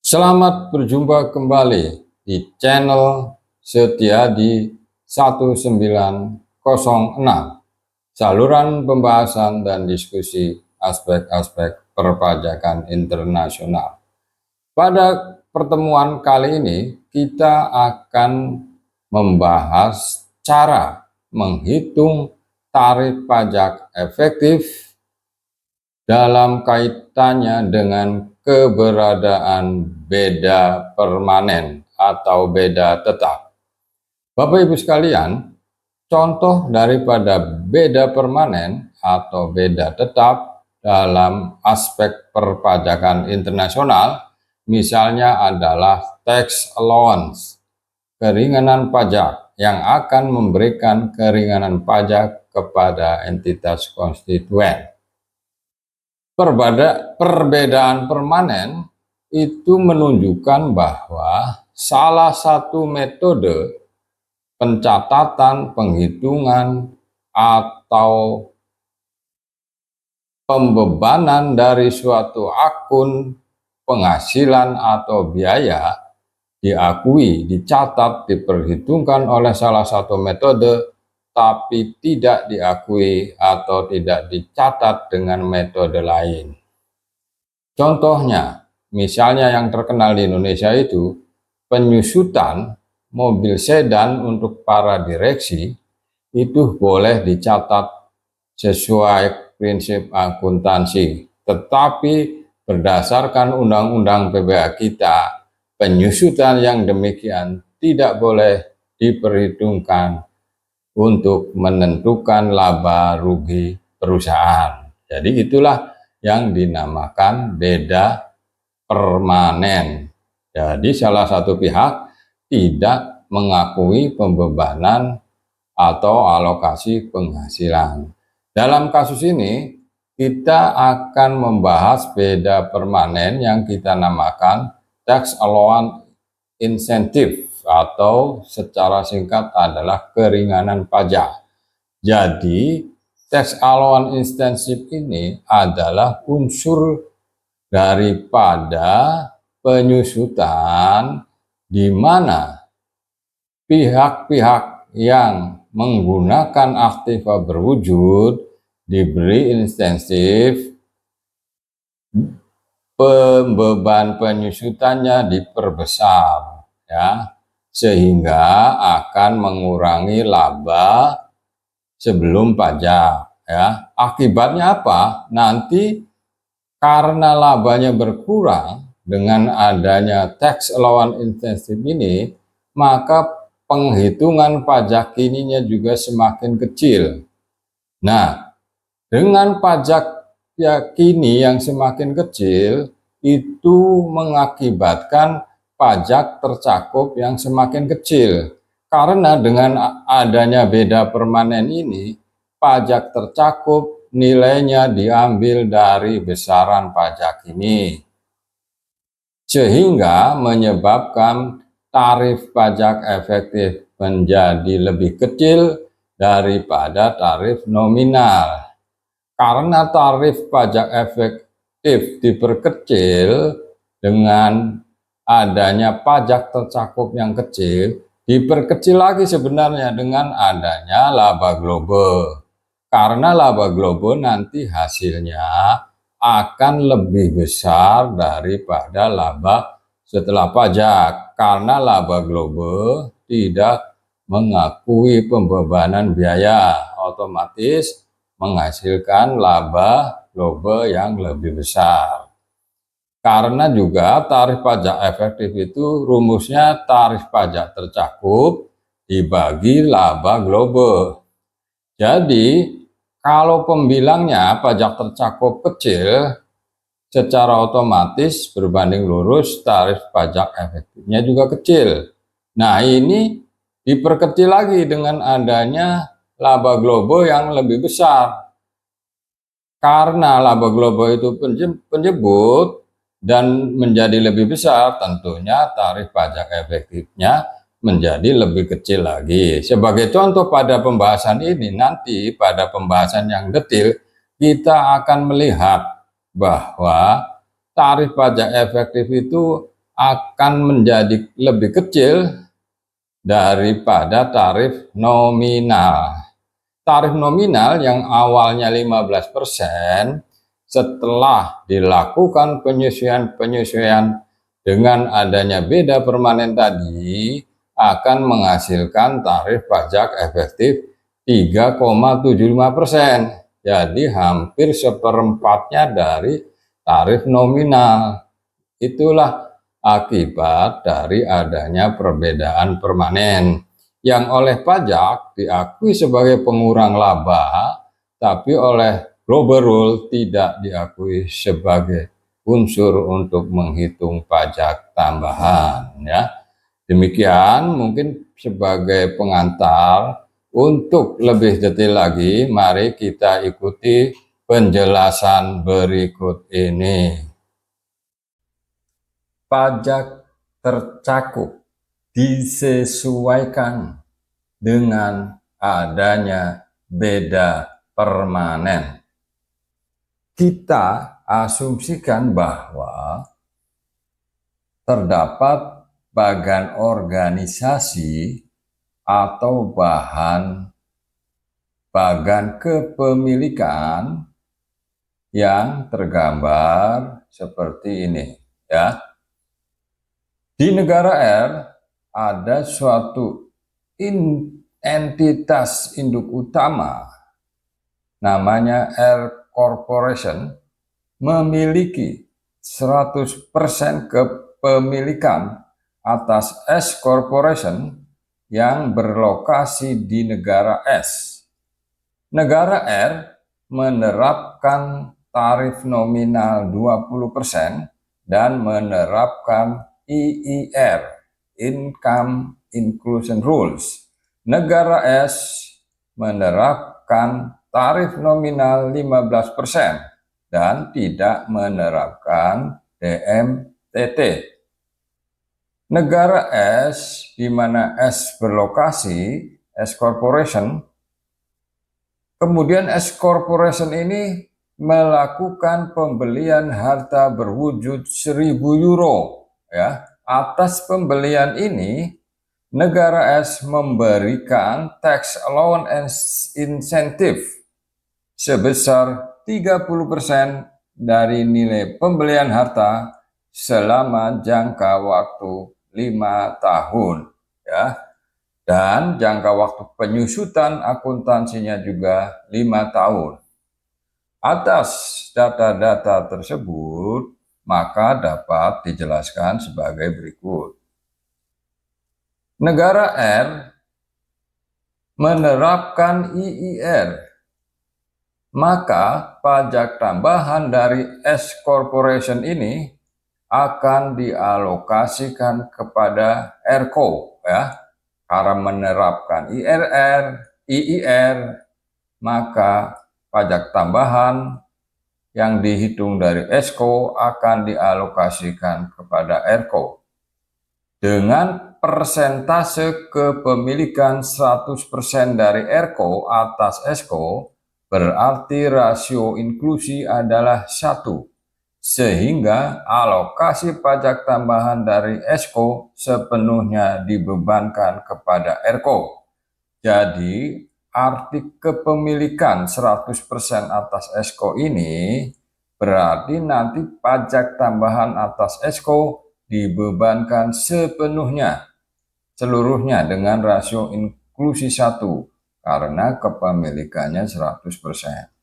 Selamat berjumpa kembali di channel Setiadi 1906, saluran pembahasan dan diskusi aspek-aspek perpajakan internasional. Pada pertemuan kali ini kita akan membahas cara menghitung tarif pajak efektif dalam kaitannya dengan keberadaan beda permanen atau beda tetap. Bapak Ibu sekalian, contoh daripada beda permanen atau beda tetap dalam aspek perpajakan internasional misalnya adalah tax allowance, keringanan pajak yang akan memberikan keringanan pajak kepada entitas konstituen. Perbedaan permanen itu menunjukkan bahwa salah satu metode pencatatan, penghitungan, atau pembebanan dari suatu akun penghasilan atau biaya diakui, dicatat, diperhitungkan oleh salah satu metode, tapi tidak diakui atau tidak dicatat dengan metode lain. Contohnya, misalnya yang terkenal di Indonesia itu penyusutan mobil sedan untuk para direksi itu boleh dicatat sesuai prinsip akuntansi, tetapi berdasarkan undang-undang PPh kita, penyusutan yang demikian tidak boleh diperhitungkan untuk menentukan laba rugi perusahaan. Jadi itulah yang dinamakan beda permanen. Jadi salah satu pihak tidak mengakui pembebanan atau alokasi penghasilan. Dalam kasus ini kita akan membahas beda permanen yang kita namakan tax allowance incentive atau secara singkat adalah keringanan pajak. Jadi tax allowance incentive ini adalah unsur daripada penyusutan di mana pihak-pihak yang menggunakan aktiva berwujud diberi insentif, beban penyusutannya diperbesar, ya, sehingga akan mengurangi laba sebelum pajak, ya. Akibatnya apa? Nanti karena labanya berkurang dengan adanya tax allowance incentive ini, maka penghitungan pajak kininya juga semakin kecil. Nah, dengan pajak kini yang semakin kecil, itu mengakibatkan pajak tercakup yang semakin kecil. Karena dengan adanya beda permanen ini, pajak tercakup nilainya diambil dari besaran pajak ini. Sehingga menyebabkan tarif pajak efektif menjadi lebih kecil daripada tarif nominal. Karena tarif pajak efektif diperkecil dengan adanya pajak tercakup yang kecil, diperkecil lagi sebenarnya dengan adanya laba global. Karena laba global nanti hasilnya akan lebih besar daripada laba setelah pajak. Karena laba global tidak mengakui pembebanan biaya, otomatis menghasilkan laba global yang lebih besar. Karena juga tarif pajak efektif itu rumusnya tarif pajak tercakup dibagi laba global. Jadi kalau pembilangnya pajak tercakup kecil, secara otomatis berbanding lurus tarif pajak efektifnya juga kecil. Nah, ini diperkecil lagi dengan adanya laba global yang lebih besar. Karena laba global itu penjebut dan menjadi lebih besar, tentunya tarif pajak efektifnya menjadi lebih kecil lagi. Sebagai contoh pada pembahasan ini, nanti pada pembahasan yang detail kita akan melihat bahwa tarif pajak efektif itu akan menjadi lebih kecil daripada tarif nominal. Tarif nominal yang awalnya 15% setelah dilakukan penyesuaian dengan adanya beda permanen tadi akan menghasilkan tarif pajak efektif 3,75%. Jadi hampir seperempatnya dari tarif nominal. Itulah akibat dari adanya perbedaan permanen yang oleh pajak diakui sebagai pengurang laba, tapi oleh global rule tidak diakui sebagai unsur untuk menghitung pajak tambahan. Ya, demikian mungkin sebagai pengantar. Untuk lebih detail lagi, mari kita ikuti penjelasan berikut ini. Pajak tercakup disesuaikan dengan adanya beda permanen. Kita asumsikan bahwa terdapat bagan organisasi atau bagan kepemilikan yang tergambar seperti ini, ya. Di negara R ada suatu entitas induk utama namanya R Corporation memiliki 100% kepemilikan atas S Corporation yang berlokasi di negara S. Negara R menerapkan tarif nominal 20% dan menerapkan IIR, Income Inclusion Rules. Negara S menerapkan tarif nominal 15% dan tidak menerapkan DMTT. Negara S, di mana S berlokasi, S Corporation, kemudian S Corporation ini melakukan pembelian harta berwujud 1.000 euro. Ya, atas pembelian ini, negara S memberikan tax allowance incentive sebesar 30% dari nilai pembelian harta selama jangka waktu 5 tahun, ya. Dan jangka waktu penyusutan akuntansinya juga 5 tahun. Atas data-data tersebut, maka dapat dijelaskan sebagai berikut. Negara R menerapkan IIR, maka pajak tambahan dari S Corporation ini akan dialokasikan kepada ERCO, ya. Karena menerapkan IIR, maka pajak tambahan yang dihitung dari ESCO akan dialokasikan kepada ERCO. Dengan persentase kepemilikan 100% dari ERCO atas ESCO, berarti rasio inklusi adalah 1. Sehingga alokasi pajak tambahan dari ESCO sepenuhnya dibebankan kepada ERCO. Jadi, arti kepemilikan 100% atas ESCO ini berarti nanti pajak tambahan atas ESCO dibebankan seluruhnya dengan rasio inklusi 1 karena kepemilikannya 100%.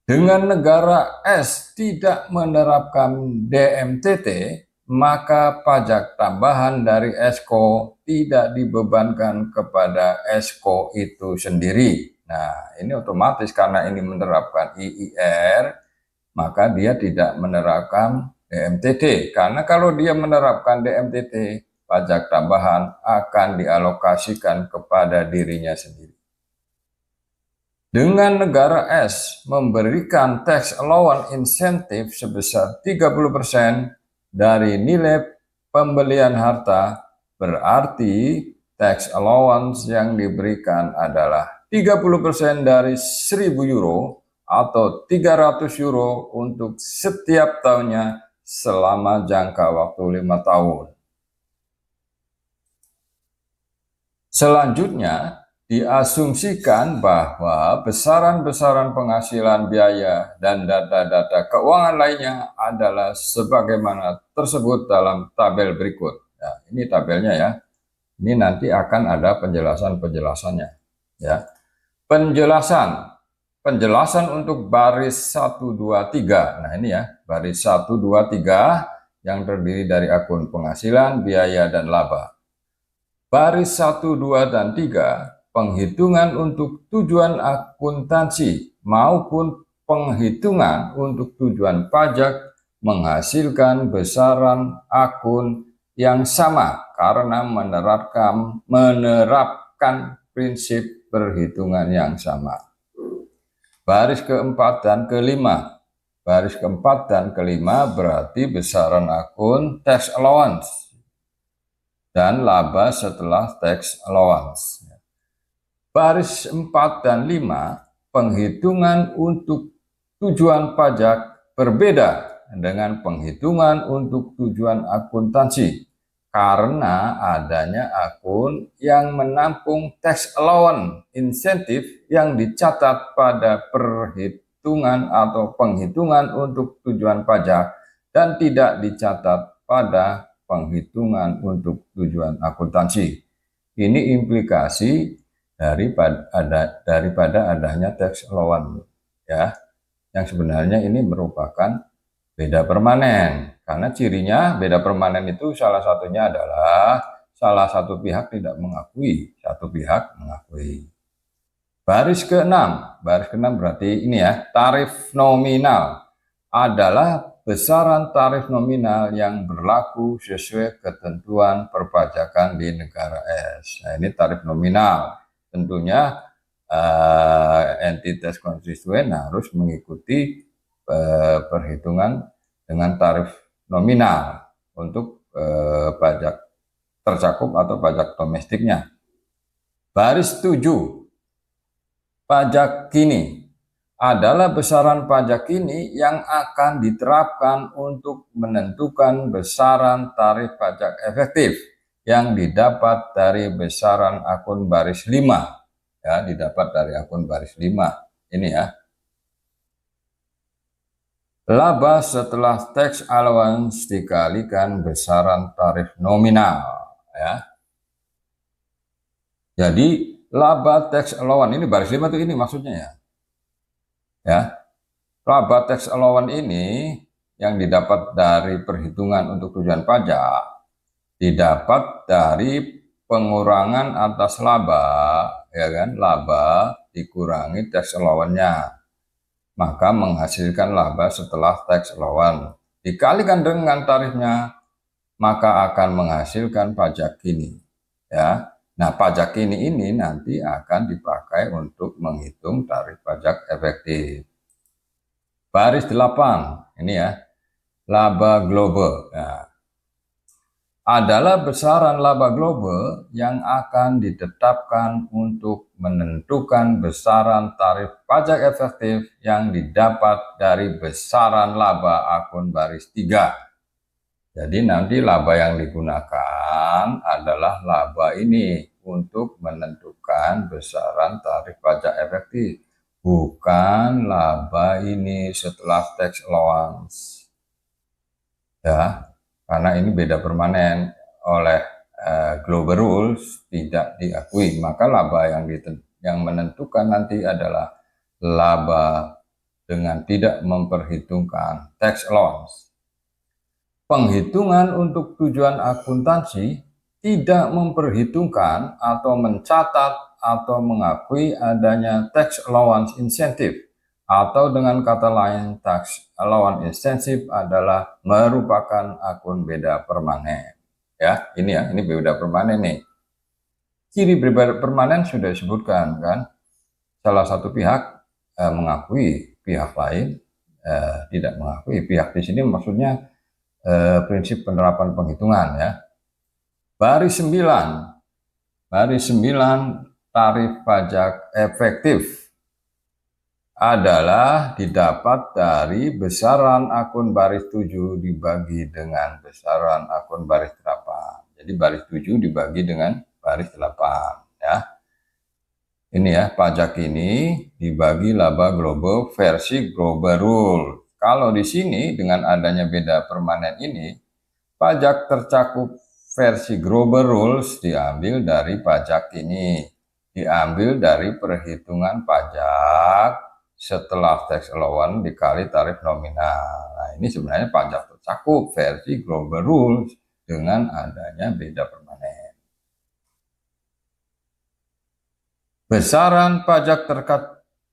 Dengan negara S tidak menerapkan DMTT, maka pajak tambahan dari ESCO tidak dibebankan kepada ESCO itu sendiri. Nah, ini otomatis karena ini menerapkan IIR, maka dia tidak menerapkan DMTT. Karena kalau dia menerapkan DMTT, pajak tambahan akan dialokasikan kepada dirinya sendiri. Dengan negara S memberikan tax allowance insentif sebesar 30% dari nilai pembelian harta, berarti tax allowance yang diberikan adalah 30% dari 1.000 euro atau 300 euro untuk setiap tahunnya selama jangka waktu 5 tahun. Selanjutnya, diasumsikan bahwa besaran-besaran penghasilan biaya dan data-data keuangan lainnya adalah sebagaimana tersebut dalam tabel berikut. Nah, ini tabelnya ya. Ini nanti akan ada penjelasan-penjelasannya ya. Penjelasan untuk baris 1, 2, 3. Nah, ini ya, baris 1, 2, 3 yang terdiri dari akun penghasilan, biaya, dan laba. Baris 1, 2, dan 3, penghitungan untuk tujuan akuntansi maupun penghitungan untuk tujuan pajak menghasilkan besaran akun yang sama karena menerapkan prinsip perhitungan yang sama. Baris keempat dan kelima. Baris keempat dan kelima berarti besaran akun tax allowance dan laba setelah tax allowance. Baris 4 dan 5, penghitungan untuk tujuan pajak berbeda dengan penghitungan untuk tujuan akuntansi karena adanya akun yang menampung tax allowance insentif yang dicatat pada perhitungan atau penghitungan untuk tujuan pajak dan tidak dicatat pada penghitungan untuk tujuan akuntansi. Ini implikasi daripada adanya tax allowance ya, yang sebenarnya ini merupakan beda permanen. Karena cirinya beda permanen itu salah satunya adalah salah satu pihak tidak mengakui, satu pihak mengakui. Baris ke-6 berarti ini ya, tarif nominal adalah besaran tarif nominal yang berlaku sesuai ketentuan perpajakan di negara S. Nah, ini tarif nominal. Tentunya entitas konstituen harus mengikuti perhitungan dengan tarif nominal untuk pajak tercakup atau pajak domestiknya. Baris 7, pajak kini adalah besaran pajak kini yang akan diterapkan untuk menentukan besaran tarif pajak efektif yang didapat dari besaran akun baris 5 ya, didapat dari akun baris 5 ini ya. Laba setelah tax allowance dikalikan besaran tarif nominal ya. Jadi laba tax allowance ini baris 5 tuh ini maksudnya ya. Ya. Laba tax allowance ini yang didapat dari perhitungan untuk tujuan pajak didapat dari pengurangan atas laba ya kan, laba dikurangi tax allowance-nya. Maka menghasilkan laba setelah tax allowance dikalikan dengan tarifnya, maka akan menghasilkan pajak kini ya. Nah, pajak kini ini nanti akan dipakai untuk menghitung tarif pajak efektif. Baris 8 ini ya, laba global ya, adalah besaran laba global yang akan ditetapkan untuk menentukan besaran tarif pajak efektif yang didapat dari besaran laba akun baris 3. Jadi nanti laba yang digunakan adalah laba ini untuk menentukan besaran tarif pajak efektif, bukan laba ini setelah tax allowance ya. Karena ini beda permanen oleh global rules tidak diakui, maka laba yang menentukan nanti adalah laba dengan tidak memperhitungkan tax allowance. Penghitungan untuk tujuan akuntansi tidak memperhitungkan atau mencatat atau mengakui adanya tax allowance insentif, atau dengan kata lain tax allowance insentif adalah merupakan akun beda permanen ya. Ini beda permanen nih. Ciri beda permanen sudah disebutkan kan, salah satu pihak mengakui, pihak lain tidak mengakui. Pihak di sini maksudnya prinsip penerapan penghitungan ya. Baris 9 tarif pajak efektif adalah didapat dari besaran akun baris 7 dibagi dengan besaran akun baris 8. Jadi baris 7 dibagi dengan baris 8 ya. Ini ya, pajak ini dibagi laba global versi global rule. Kalau di sini dengan adanya beda permanen ini, pajak tercakup versi global rules diambil dari pajak ini. Diambil dari perhitungan pajak setelah tax allowance dikali tarif nominal. Nah, ini sebenarnya pajak tercakup versi global rules dengan adanya beda permanen. Besaran pajak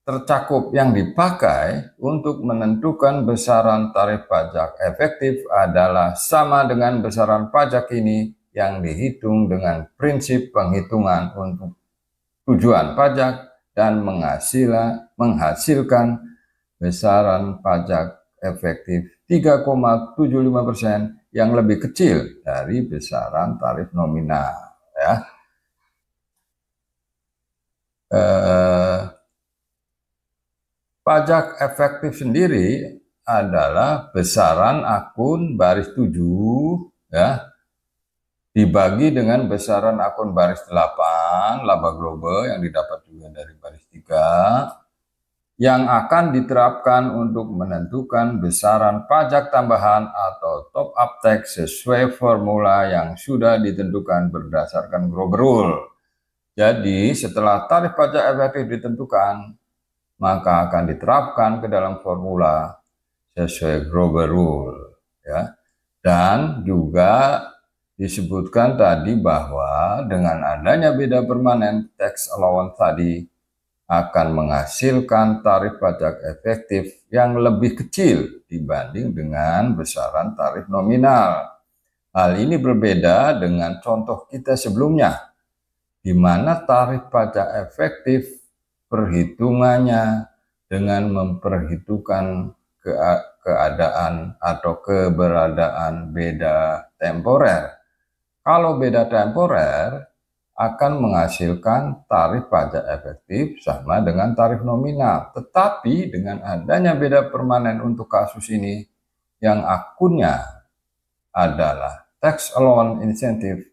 tercakup yang dipakai untuk menentukan besaran tarif pajak efektif adalah sama dengan besaran pajak ini yang dihitung dengan prinsip penghitungan untuk tujuan pajak dan menghasilkan besaran pajak efektif 3,75% yang lebih kecil dari besaran tarif nominal ya. Pajak efektif sendiri adalah besaran akun baris 7 ya dibagi dengan besaran akun baris 8 laba global yang didapat juga dari baris 3 yang akan diterapkan untuk menentukan besaran pajak tambahan atau top up tax sesuai formula yang sudah ditentukan berdasarkan global rule. Jadi setelah tarif pajak efektif ditentukan, maka akan diterapkan ke dalam formula sesuai global rule ya. Dan juga disebutkan tadi bahwa dengan adanya beda permanen tax allowance tadi akan menghasilkan tarif pajak efektif yang lebih kecil dibanding dengan besaran tarif nominal. Hal ini berbeda dengan contoh kita sebelumnya, di mana tarif pajak efektif perhitungannya dengan memperhitungkan keadaan atau keberadaan beda temporer. Kalau beda temporer akan menghasilkan tarif pajak efektif sama dengan tarif nominal. Tetapi dengan adanya beda permanen untuk kasus ini yang akunnya adalah tax allowance incentive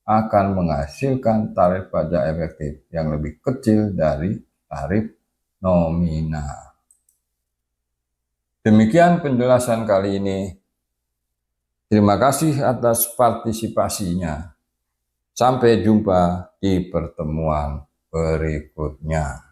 akan menghasilkan tarif pajak efektif yang lebih kecil dari tarif nominal. Demikian penjelasan kali ini. Terima kasih atas partisipasinya. Sampai jumpa di pertemuan berikutnya.